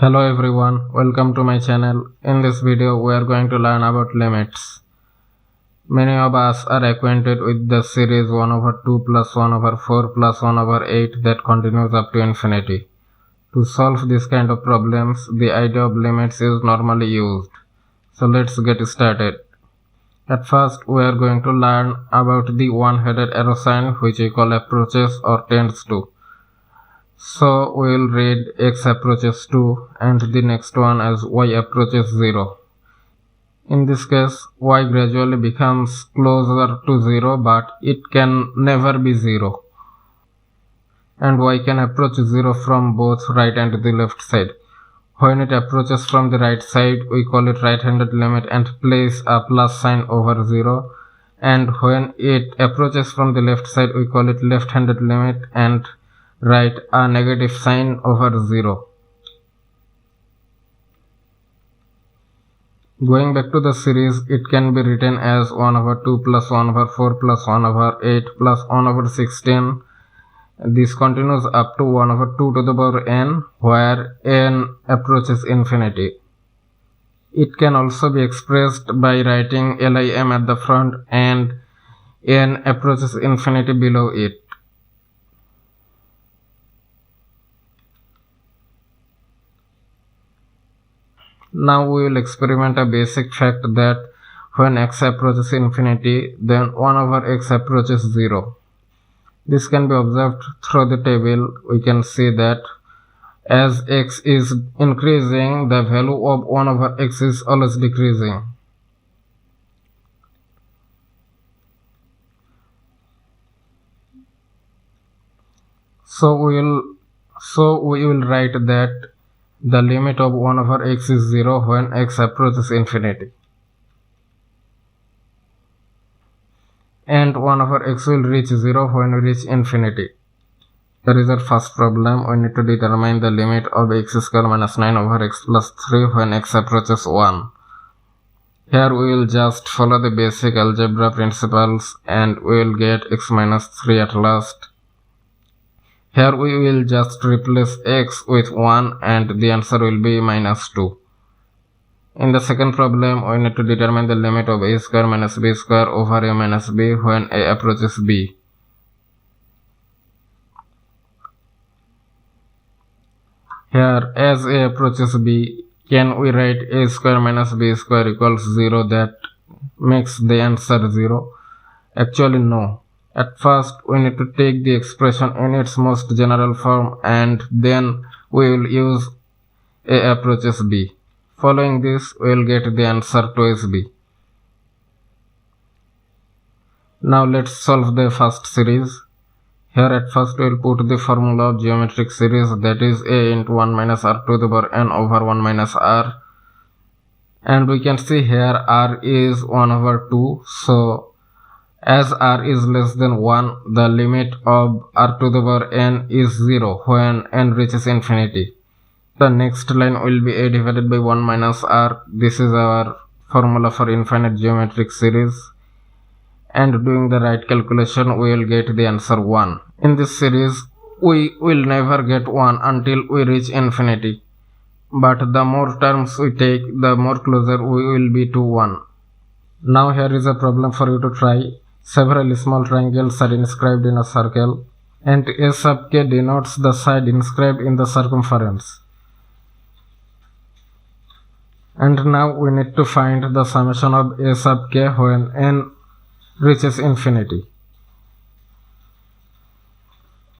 Hello everyone, welcome to my channel. In this video we are going to learn about limits. Many of us are acquainted with the series 1 over 2 plus 1 over 4 plus 1 over 8 that continues up to infinity. To solve this kind of problems, the idea of limits is normally used. So let's get started. At first we are going to learn about the one-headed arrow sign which we call approaches or tends to. So we will read x approaches 2 and the next one as y approaches 0. In this case, y gradually becomes closer to 0 but it can never be 0. And y can approach 0 from both right and the left side. When it approaches from the right side, we call it right-handed limit and place a plus sign over 0. And when it approaches from the left side, we call it left-handed limit and write a negative sign over 0. Going back to the series, it can be written as 1 over 2 plus 1 over 4 plus 1 over 8 plus 1 over 16. This continues up to 1 over 2 to the power n, where n approaches infinity. It can also be expressed by writing lim at the front and n approaches infinity below it. Now we will experiment a basic fact that when x approaches infinity, then 1 over x approaches 0. This can be observed through the table. We can see that as x is increasing, the value of 1 over x is always decreasing. So we will write that the limit of 1 over x is 0 when x approaches infinity. And 1 over x will reach 0 when we reach infinity. That is our first problem. We need to determine the limit of x square minus 9 over x plus 3 when x approaches 1. Here we will just follow the basic algebra principles and we will get x minus 3 at last. Here we will just replace x with 1 and the answer will be minus 2. In the second problem, we need to determine the limit of a square minus b square over a minus b when a approaches b. Here, as a approaches b, can we write a square minus b square equals 0? That makes the answer 0. Actually, no. At first, we need to take the expression in its most general form and then we will use a approaches b. Following this, we will get the answer twice b. Now let's solve the first series. Here at first we will put the formula of geometric series, that is a into 1 minus r to the power n over 1 minus r. And we can see here r is 1 over 2. So as r is less than 1, the limit of r to the power n is 0 when n reaches infinity. The next line will be a divided by 1 minus r. This is our formula for infinite geometric series. And doing the right calculation, we will get the answer 1. In this series, we will never get 1 until we reach infinity. But the more terms we take, the more closer we will be to 1. Now here is a problem for you to try. Several small triangles are inscribed in a circle and a sub k denotes the side inscribed in the circumference. And now we need to find the summation of a sub k when n reaches infinity.